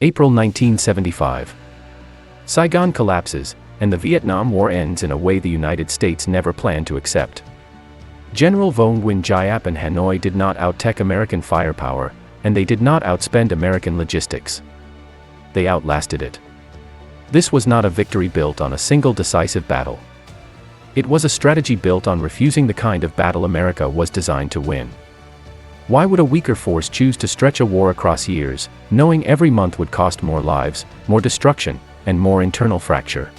April 1975. Saigon collapses, and the Vietnam War ends in a way the United States never planned to accept. General Vo Nguyen Giap and Hanoi did not out-tech American firepower, and they did not outspend American logistics. They outlasted it. This was not a victory built on a single decisive battle. It was a strategy built on refusing the kind of battle America was designed to win. Why would a weaker force choose to stretch a war across years, knowing every month would cost more lives, more destruction, and more internal fracture?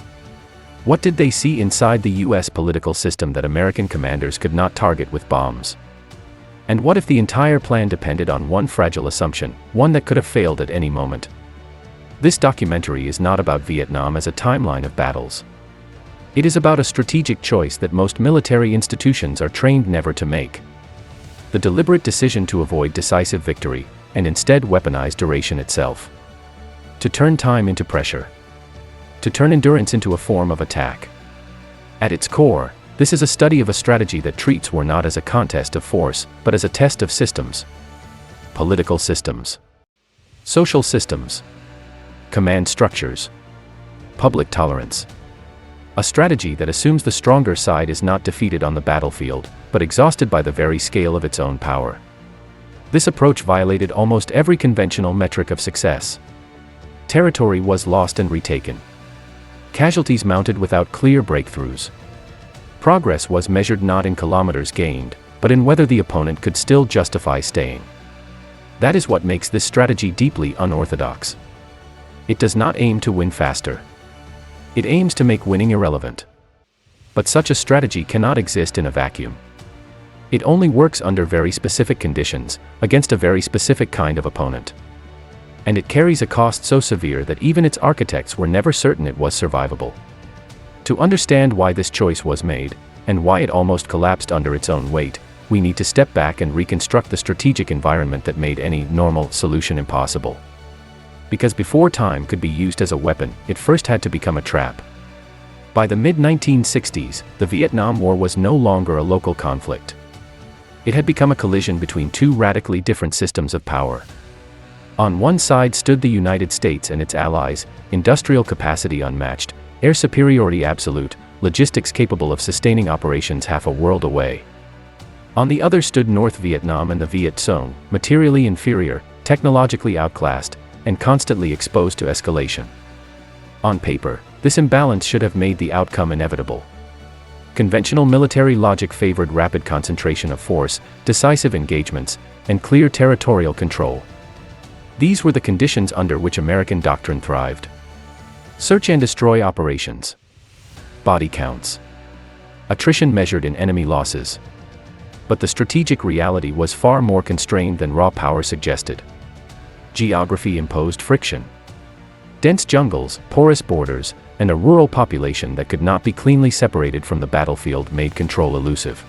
What did they see inside the US political system that American commanders could not target with bombs? And what if the entire plan depended on one fragile assumption, one that could have failed at any moment? This documentary is not about Vietnam as a timeline of battles. It is about a strategic choice that most military institutions are trained never to make. The deliberate decision to avoid decisive victory, and instead weaponize duration itself. To turn time into pressure. To turn endurance into a form of attack. At its core, this is a study of a strategy that treats war not as a contest of force, but as a test of systems. Political systems. Social systems. Command structures. Public tolerance. A strategy that assumes the stronger side is not defeated on the battlefield, but exhausted by the very scale of its own power. This approach violated almost every conventional metric of success. Territory was lost and retaken. Casualties mounted without clear breakthroughs. Progress was measured not in kilometers gained, but in whether the opponent could still justify staying. That is what makes this strategy deeply unorthodox. It does not aim to win faster. It aims to make winning irrelevant. But such a strategy cannot exist in a vacuum. It only works under very specific conditions, against a very specific kind of opponent. And it carries a cost so severe that even its architects were never certain it was survivable. To understand why this choice was made, and why it almost collapsed under its own weight, we need to step back and reconstruct the strategic environment that made any normal solution impossible. Because before time could be used as a weapon, it first had to become a trap. By the mid-1960s, the Vietnam War was no longer a local conflict. It had become a collision between two radically different systems of power. On one side stood the United States and its allies, industrial capacity unmatched, air superiority absolute, logistics capable of sustaining operations half a world away. On the other stood North Vietnam and the Viet Cong, materially inferior, technologically outclassed, and constantly exposed to escalation. On paper, this imbalance should have made the outcome inevitable. Conventional military logic favored rapid concentration of force, decisive engagements, and clear territorial control. These were the conditions under which American doctrine thrived. Search and destroy operations. Body counts. Attrition measured in enemy losses. But the strategic reality was far more constrained than raw power suggested. Geography imposed friction. Dense jungles, porous borders, and a rural population that could not be cleanly separated from the battlefield made control elusive.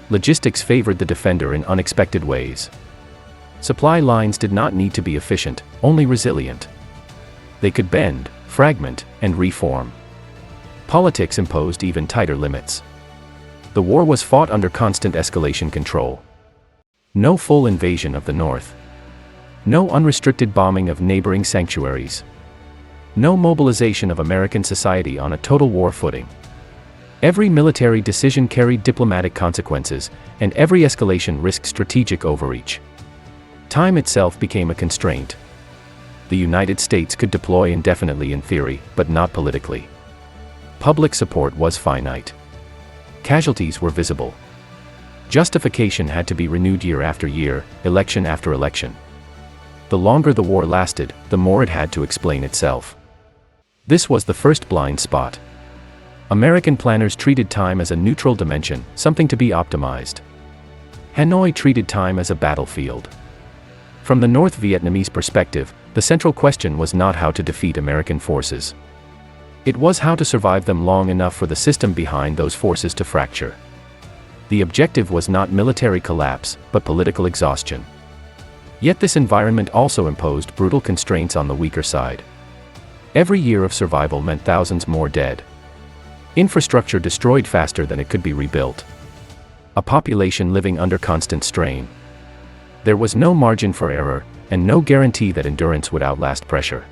Logistics favored the defender in unexpected ways. Supply lines did not need to be efficient, only resilient. They could bend, fragment, and reform. Politics imposed even tighter limits. The war was fought under constant escalation control. No full invasion of the North. No unrestricted bombing of neighboring sanctuaries. No mobilization of American society on a total war footing. Every military decision carried diplomatic consequences, and every escalation risked strategic overreach. Time itself became a constraint. The United States could deploy indefinitely in theory, but not politically. Public support was finite. Casualties were visible. Justification had to be renewed year after year, election after election. The longer the war lasted, the more it had to explain itself. This was the first blind spot. American planners treated time as a neutral dimension, something to be optimized. Hanoi treated time as a battlefield. From the North Vietnamese perspective, the central question was not how to defeat American forces. It was how to survive them long enough for the system behind those forces to fracture. The objective was not military collapse, but political exhaustion. Yet this environment also imposed brutal constraints on the weaker side. Every year of survival meant thousands more dead. Infrastructure destroyed faster than it could be rebuilt. A population living under constant strain. There was no margin for error, and no guarantee that endurance would outlast pressure.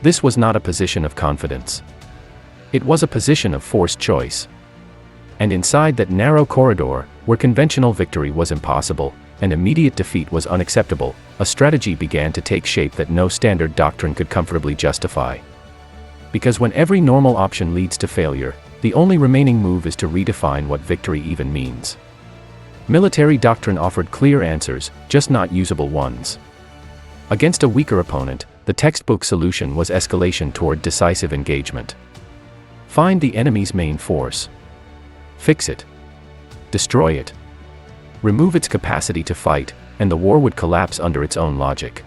This was not a position of confidence. It was a position of forced choice. And inside that narrow corridor, where conventional victory was impossible, and immediate defeat was unacceptable, a strategy began to take shape that no standard doctrine could comfortably justify. Because when every normal option leads to failure, the only remaining move is to redefine what victory even means. Military doctrine offered clear answers, just not usable ones. Against a weaker opponent, the textbook solution was escalation toward decisive engagement. Find the enemy's main force. Fix it. Destroy it. Remove its capacity to fight, and the war would collapse under its own logic.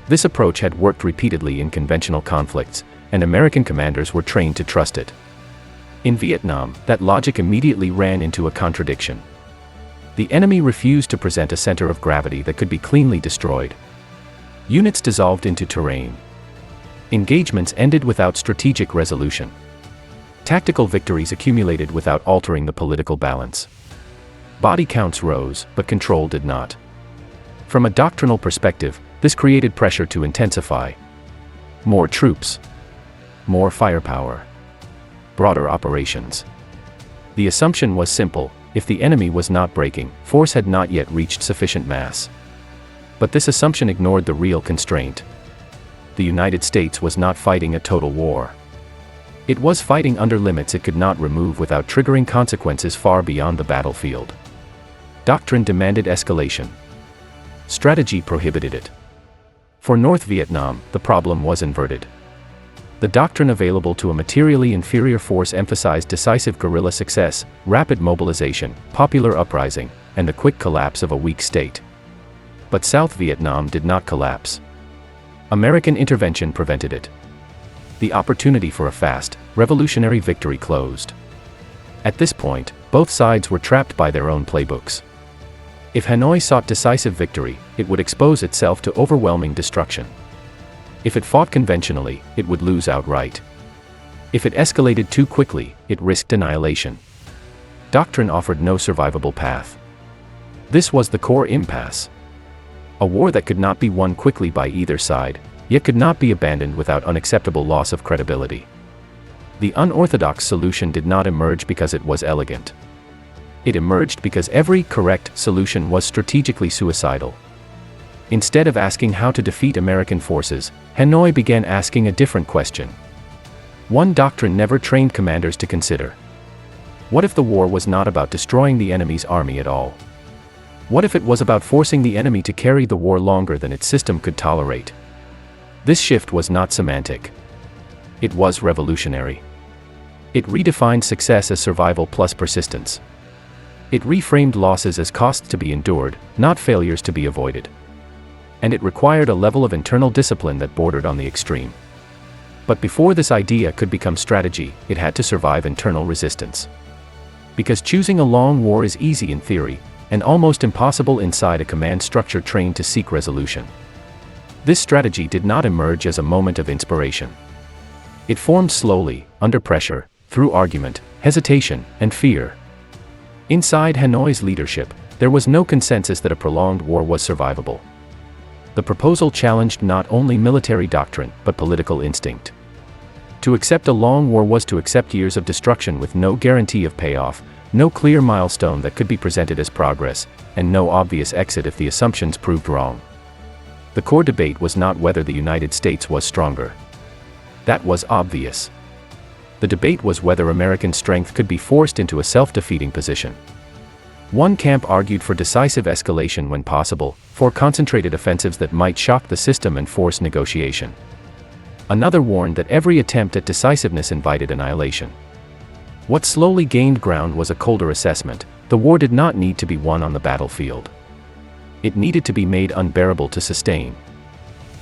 This approach had worked repeatedly in conventional conflicts, and American commanders were trained to trust it. In Vietnam, that logic immediately ran into a contradiction. The enemy refused to present a center of gravity that could be cleanly destroyed. Units dissolved into terrain. Engagements ended without strategic resolution. Tactical victories accumulated without altering the political balance. Body counts rose, but control did not. From a doctrinal perspective, this created pressure to intensify. More troops. More firepower. Broader operations. The assumption was simple: if the enemy was not breaking, force had not yet reached sufficient mass. But this assumption ignored the real constraint. The United States was not fighting a total war. It was fighting under limits it could not remove without triggering consequences far beyond the battlefield. Doctrine demanded escalation. Strategy prohibited it. For North Vietnam, the problem was inverted. The doctrine available to a materially inferior force emphasized decisive guerrilla success, rapid mobilization, popular uprising, and the quick collapse of a weak state. But South Vietnam did not collapse. American intervention prevented it. The opportunity for a fast, revolutionary victory closed. At this point, both sides were trapped by their own playbooks. If Hanoi sought decisive victory, it would expose itself to overwhelming destruction. If it fought conventionally, it would lose outright. If it escalated too quickly, it risked annihilation. Doctrine offered no survivable path. This was the core impasse. A war that could not be won quickly by either side, yet could not be abandoned without unacceptable loss of credibility. The unorthodox solution did not emerge because it was elegant. It emerged because every correct solution was strategically suicidal. Instead of asking how to defeat American forces, Hanoi began asking a different question. One doctrine never trained commanders to consider. What if the war was not about destroying the enemy's army at all? What if it was about forcing the enemy to carry the war longer than its system could tolerate? This shift was not semantic. It was revolutionary. It redefined success as survival plus persistence. It reframed losses as costs to be endured, not failures to be avoided. And it required a level of internal discipline that bordered on the extreme. But before this idea could become strategy, it had to survive internal resistance. Because choosing a long war is easy in theory, and almost impossible inside a command structure trained to seek resolution. This strategy did not emerge as a moment of inspiration. It formed slowly, under pressure, through argument, hesitation, and fear. Inside Hanoi's leadership, there was no consensus that a prolonged war was survivable. The proposal challenged not only military doctrine, but political instinct. To accept a long war was to accept years of destruction with no guarantee of payoff, no clear milestone that could be presented as progress, and no obvious exit if the assumptions proved wrong. The core debate was not whether the United States was stronger. That was obvious. The debate was whether American strength could be forced into a self-defeating position. One camp argued for decisive escalation when possible, for concentrated offensives that might shock the system and force negotiation. Another warned that every attempt at decisiveness invited annihilation. What slowly gained ground was a colder assessment: the war did not need to be won on the battlefield. It needed to be made unbearable to sustain.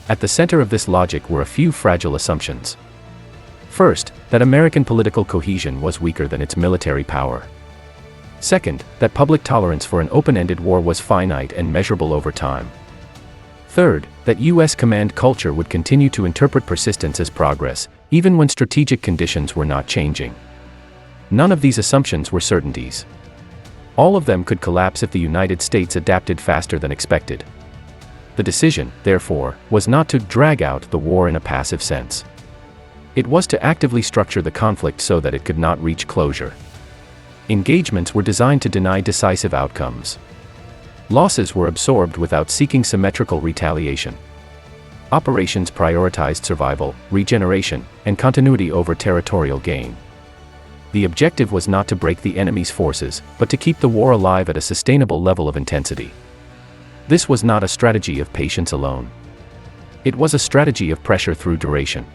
At the center of this logic were a few fragile assumptions. First, that American political cohesion was weaker than its military power. Second, that public tolerance for an open-ended war was finite and measurable over time. Third, that U.S. command culture would continue to interpret persistence as progress, even when strategic conditions were not changing. None of these assumptions were certainties. All of them could collapse if the United States adapted faster than expected. The decision, therefore, was not to drag out the war in a passive sense. It was to actively structure the conflict so that it could not reach closure. Engagements were designed to deny decisive outcomes. Losses were absorbed without seeking symmetrical retaliation. Operations prioritized survival, regeneration, and continuity over territorial gain. The objective was not to break the enemy's forces, but to keep the war alive at a sustainable level of intensity. This was not a strategy of patience alone. It was a strategy of pressure through duration.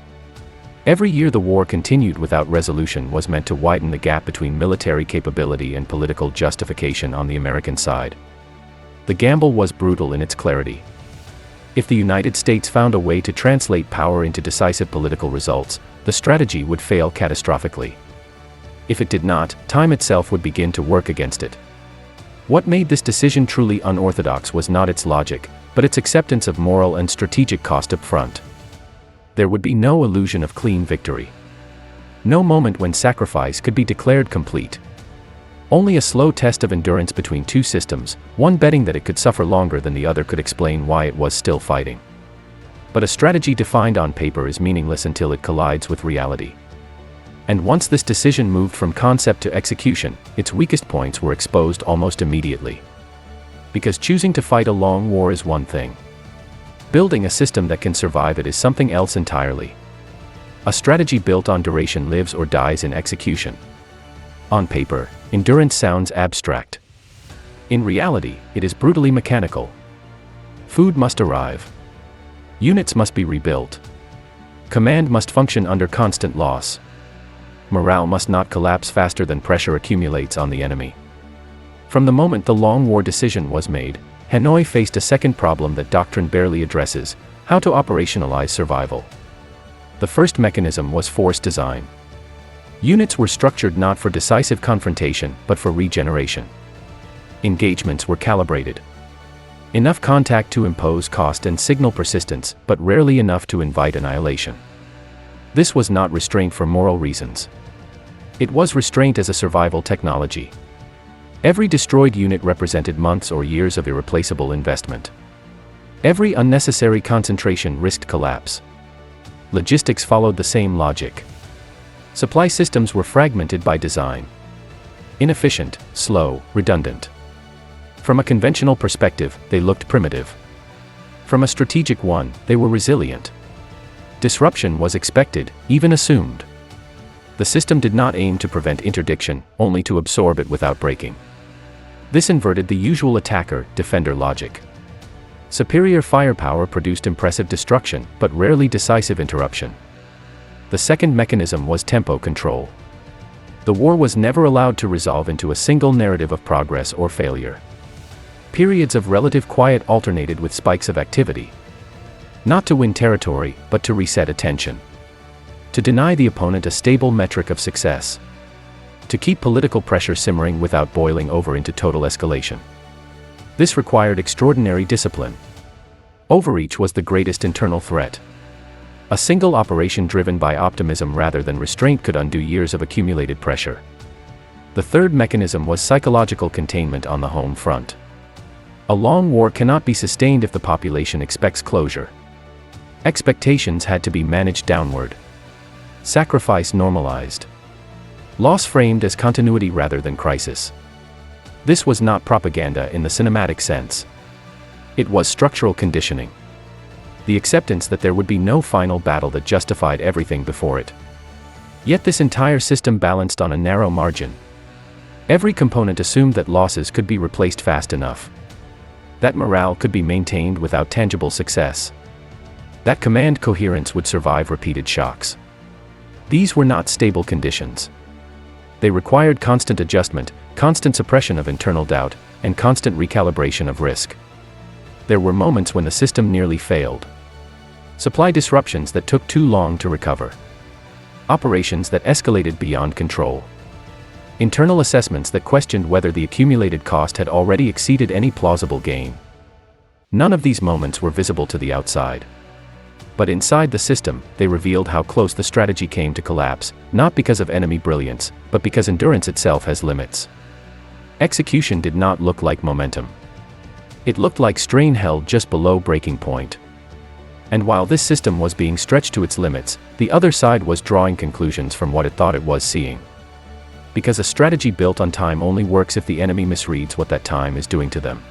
Every year the war continued without resolution was meant to widen the gap between military capability and political justification on the American side. The gamble was brutal in its clarity. If the United States found a way to translate power into decisive political results, the strategy would fail catastrophically. If it did not, time itself would begin to work against it. What made this decision truly unorthodox was not its logic, but its acceptance of moral and strategic cost up front. There would be no illusion of clean victory. No moment when sacrifice could be declared complete. Only a slow test of endurance between two systems, one betting that it could suffer longer than the other could explain why it was still fighting. But a strategy defined on paper is meaningless until it collides with reality. And once this decision moved from concept to execution, its weakest points were exposed almost immediately. Because choosing to fight a long war is one thing. Building a system that can survive it is something else entirely. A strategy built on duration lives or dies in execution. On paper, endurance sounds abstract. In reality, it is brutally mechanical. Food must arrive. Units must be rebuilt. Command must function under constant loss. Morale must not collapse faster than pressure accumulates on the enemy. From the moment the long war decision was made, Hanoi faced a second problem that doctrine barely addresses: how to operationalize survival. The first mechanism was force design. Units were structured not for decisive confrontation, but for regeneration. Engagements were calibrated. Enough contact to impose cost and signal persistence, but rarely enough to invite annihilation. This was not restraint for moral reasons. It was restraint as a survival technology. Every destroyed unit represented months or years of irreplaceable investment. Every unnecessary concentration risked collapse. Logistics followed the same logic. Supply systems were fragmented by design. Inefficient, slow, redundant. From a conventional perspective, they looked primitive. From a strategic one, they were resilient. Disruption was expected, even assumed. The system did not aim to prevent interdiction, only to absorb it without breaking. This inverted the usual attacker-defender logic. Superior firepower produced impressive destruction, but rarely decisive interruption. The second mechanism was tempo control. The war was never allowed to resolve into a single narrative of progress or failure. Periods of relative quiet alternated with spikes of activity. Not to win territory, but to reset attention. To deny the opponent a stable metric of success. To keep political pressure simmering without boiling over into total escalation. This required extraordinary discipline. Overreach was the greatest internal threat. A single operation driven by optimism rather than restraint could undo years of accumulated pressure. The third mechanism was psychological containment on the home front. A long war cannot be sustained if the population expects closure. Expectations had to be managed downward. Sacrifice normalized. Loss framed as continuity rather than crisis. This was not propaganda in the cinematic sense. It was structural conditioning. The acceptance that there would be no final battle that justified everything before it. Yet this entire system balanced on a narrow margin. Every component assumed that losses could be replaced fast enough. That morale could be maintained without tangible success. That command coherence would survive repeated shocks. These were not stable conditions. They required constant adjustment, constant suppression of internal doubt, and constant recalibration of risk. There were moments when the system nearly failed. Supply disruptions that took too long to recover. Operations that escalated beyond control. Internal assessments that questioned whether the accumulated cost had already exceeded any plausible gain. None of these moments were visible to the outside. But inside the system, they revealed how close the strategy came to collapse, not because of enemy brilliance, but because endurance itself has limits. Execution did not look like momentum. It looked like strain held just below breaking point. And while this system was being stretched to its limits, the other side was drawing conclusions from what it thought it was seeing. Because a strategy built on time only works if the enemy misreads what that time is doing to them.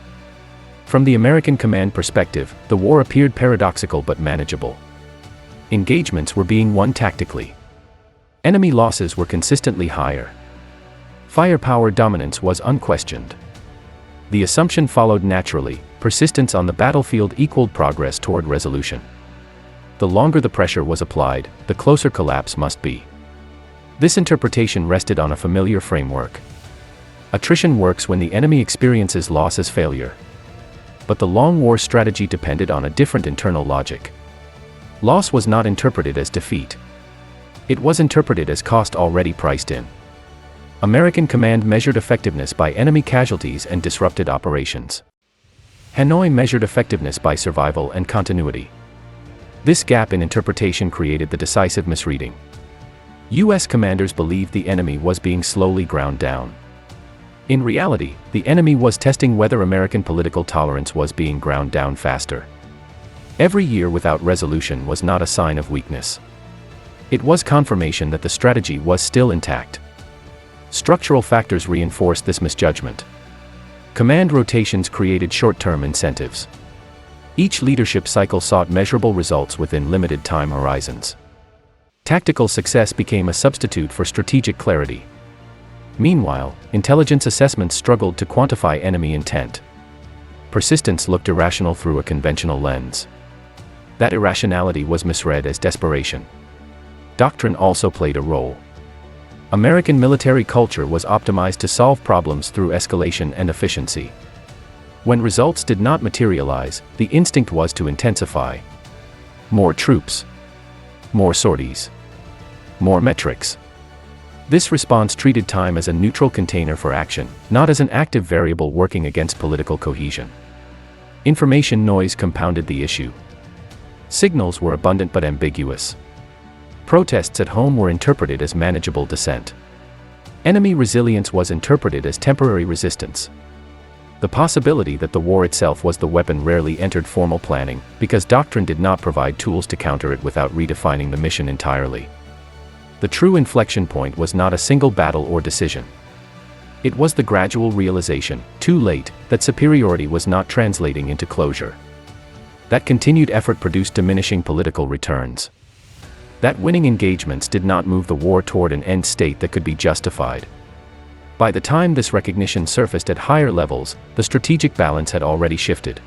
From the American command perspective, the war appeared paradoxical but manageable. Engagements were being won tactically. Enemy losses were consistently higher. Firepower dominance was unquestioned. The assumption followed naturally: persistence on the battlefield equaled progress toward resolution. The longer the pressure was applied, the closer collapse must be. This interpretation rested on a familiar framework. Attrition works when the enemy experiences loss as failure. But the long war strategy depended on a different internal logic. Loss was not interpreted as defeat. It was interpreted as cost already priced in. American command measured effectiveness by enemy casualties and disrupted operations. Hanoi measured effectiveness by survival and continuity. This gap in interpretation created the decisive misreading. U.S. commanders believed the enemy was being slowly ground down. In reality, the enemy was testing whether American political tolerance was being ground down faster. Every year without resolution was not a sign of weakness. It was confirmation that the strategy was still intact. Structural factors reinforced this misjudgment. Command rotations created short-term incentives. Each leadership cycle sought measurable results within limited time horizons. Tactical success became a substitute for strategic clarity. Meanwhile, intelligence assessments struggled to quantify enemy intent. Persistence looked irrational through a conventional lens. That irrationality was misread as desperation. Doctrine also played a role. American military culture was optimized to solve problems through escalation and efficiency. When results did not materialize, the instinct was to intensify. More troops. More sorties. More metrics. This response treated time as a neutral container for action, not as an active variable working against political cohesion. Information noise compounded the issue. Signals were abundant but ambiguous. Protests at home were interpreted as manageable dissent. Enemy resilience was interpreted as temporary resistance. The possibility that the war itself was the weapon rarely entered formal planning, because doctrine did not provide tools to counter it without redefining the mission entirely. The true inflection point was not a single battle or decision. It was the gradual realization, too late, that superiority was not translating into closure. That continued effort produced diminishing political returns. That winning engagements did not move the war toward an end state that could be justified. By the time this recognition surfaced at higher levels, the strategic balance had already shifted.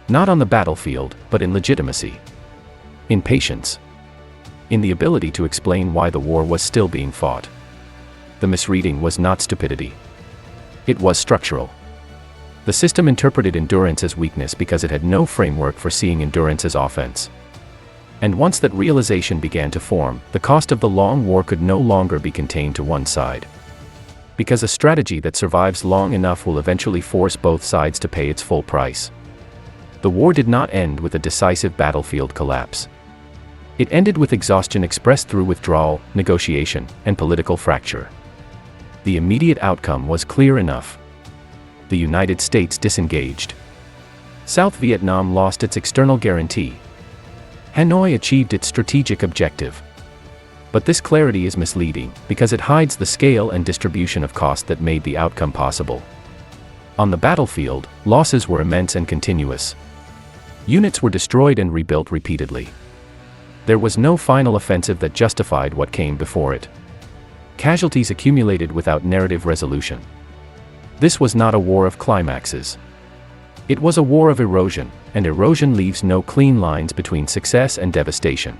Not on the battlefield, but in legitimacy. In patience. In the ability to explain why the war was still being fought. The misreading was not stupidity. It was structural. The system interpreted endurance as weakness because it had no framework for seeing endurance as offense. And once that realization began to form, the cost of the long war could no longer be contained to one side. Because a strategy that survives long enough will eventually force both sides to pay its full price. The war did not end with a decisive battlefield collapse. It ended with exhaustion expressed through withdrawal, negotiation, and political fracture. The immediate outcome was clear enough. The United States disengaged. South Vietnam lost its external guarantee. Hanoi achieved its strategic objective. But this clarity is misleading, because it hides the scale and distribution of cost that made the outcome possible. On the battlefield, losses were immense and continuous. Units were destroyed and rebuilt repeatedly. There was no final offensive that justified what came before it. Casualties accumulated without narrative resolution. This was not a war of climaxes. It was a war of erosion, and erosion leaves no clean lines between success and devastation.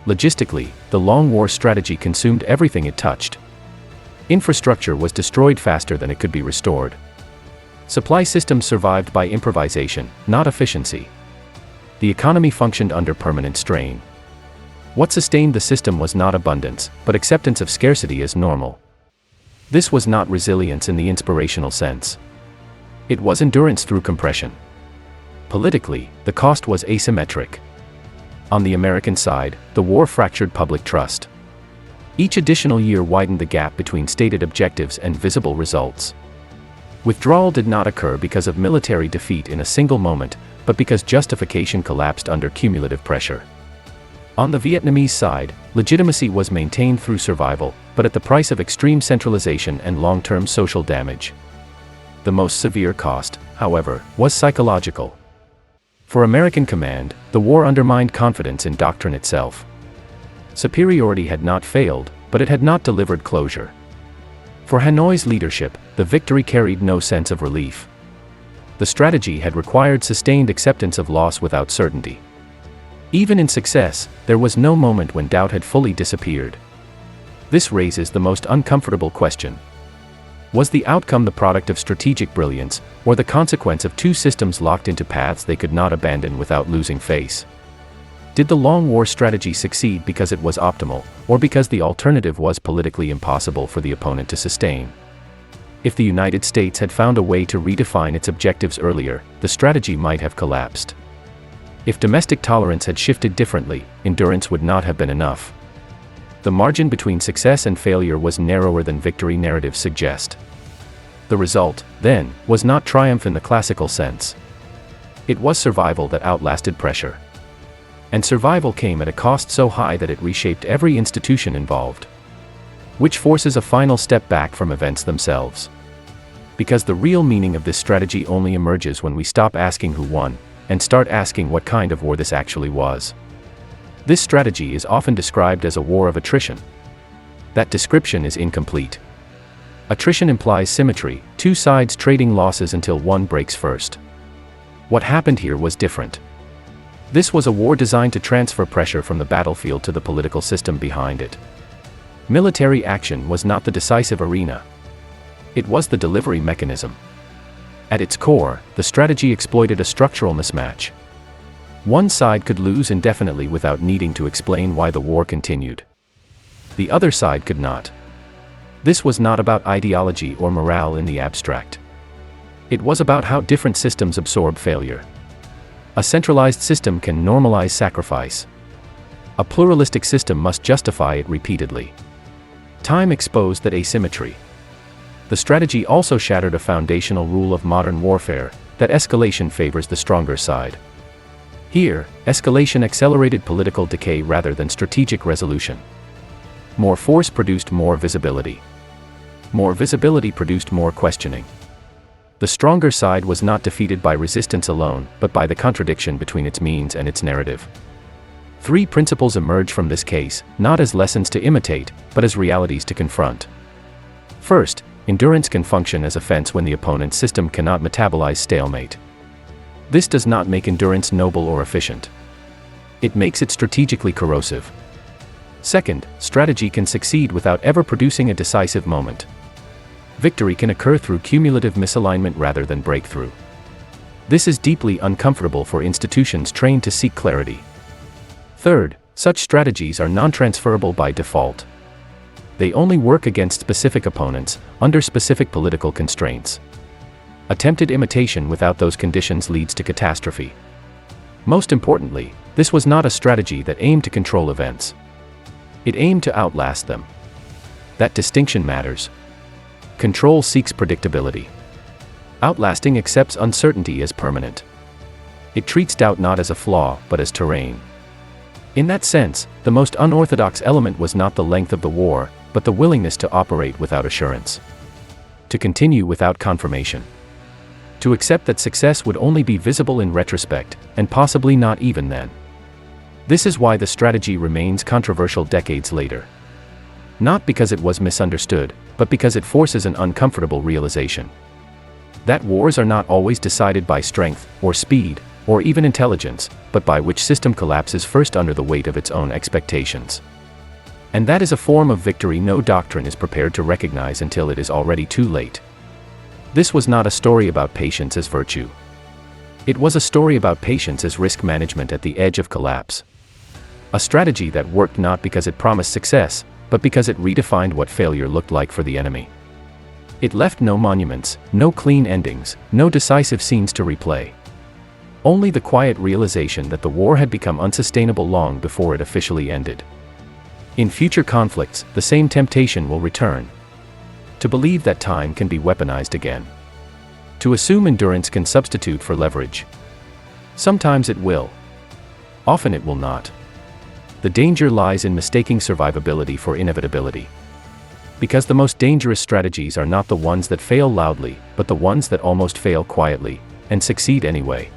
Logistically, the long war strategy consumed everything it touched. Infrastructure was destroyed faster than it could be restored. Supply systems survived by improvisation, not efficiency. The economy functioned under permanent strain. What sustained the system was not abundance, but acceptance of scarcity as normal. This was not resilience in the inspirational sense. It was endurance through compression. Politically, the cost was asymmetric. On the American side, the war fractured public trust. Each additional year widened the gap between stated objectives and visible results. Withdrawal did not occur because of military defeat in a single moment, but because justification collapsed under cumulative pressure. On the Vietnamese side, legitimacy was maintained through survival, but at the price of extreme centralization and long-term social damage. The most severe cost, however, was psychological. For American command, the war undermined confidence in doctrine itself. Superiority had not failed, but it had not delivered closure. For Hanoi's leadership, the victory carried no sense of relief. The strategy had required sustained acceptance of loss without certainty. Even in success, there was no moment when doubt had fully disappeared. This raises the most uncomfortable question. Was the outcome the product of strategic brilliance, or the consequence of two systems locked into paths they could not abandon without losing face? Did the long war strategy succeed because it was optimal, or because the alternative was politically impossible for the opponent to sustain? If the United States had found a way to redefine its objectives earlier, the strategy might have collapsed. If domestic tolerance had shifted differently, endurance would not have been enough. The margin between success and failure was narrower than victory narratives suggest. The result, then, was not triumph in the classical sense. It was survival that outlasted pressure. And survival came at a cost so high that it reshaped every institution involved. Which forces a final step back from events themselves. Because the real meaning of this strategy only emerges when we stop asking who won, and start asking what kind of war this actually was. This strategy is often described as a war of attrition. That description is incomplete. Attrition implies symmetry, two sides trading losses until one breaks first. What happened here was different. This was a war designed to transfer pressure from the battlefield to the political system behind it. Military action was not the decisive arena. It was the delivery mechanism. At its core, the strategy exploited a structural mismatch. One side could lose indefinitely without needing to explain why the war continued. The other side could not. This was not about ideology or morale in the abstract. It was about how different systems absorb failure. A centralized system can normalize sacrifice. A pluralistic system must justify it repeatedly. Time exposed that asymmetry. The strategy also shattered a foundational rule of modern warfare, that escalation favors the stronger side. Here, escalation accelerated political decay rather than strategic resolution. More force produced more visibility. More visibility produced more questioning. The stronger side was not defeated by resistance alone, but by the contradiction between its means and its narrative. Three principles emerge from this case, not as lessons to imitate, but as realities to confront. First, endurance can function as a fence when the opponent's system cannot metabolize stalemate. This does not make endurance noble or efficient. It makes it strategically corrosive. Second, strategy can succeed without ever producing a decisive moment. Victory can occur through cumulative misalignment rather than breakthrough. This is deeply uncomfortable for institutions trained to seek clarity. Third, such strategies are non-transferable by default. They only work against specific opponents, under specific political constraints. Attempted imitation without those conditions leads to catastrophe. Most importantly, this was not a strategy that aimed to control events. It aimed to outlast them. That distinction matters. Control seeks predictability. Outlasting accepts uncertainty as permanent. It treats doubt not as a flaw, but as terrain. In that sense, the most unorthodox element was not the length of the war, but the willingness to operate without assurance. To continue without confirmation. To accept that success would only be visible in retrospect, and possibly not even then. This is why the strategy remains controversial decades later. Not because it was misunderstood, but because it forces an uncomfortable realization. That wars are not always decided by strength, or speed, or even intelligence, but by which system collapses first under the weight of its own expectations. And that is a form of victory no doctrine is prepared to recognize until it is already too late. This was not a story about patience as virtue. It was a story about patience as risk management at the edge of collapse. A strategy that worked not because it promised success, but because it redefined what failure looked like for the enemy. It left no monuments, no clean endings, no decisive scenes to replay. Only the quiet realization that the war had become unsustainable long before it officially ended. In future conflicts, the same temptation will return. To believe that time can be weaponized again. To assume endurance can substitute for leverage. Sometimes it will. Often it will not. The danger lies in mistaking survivability for inevitability. Because the most dangerous strategies are not the ones that fail loudly, but the ones that almost fail quietly, and succeed anyway.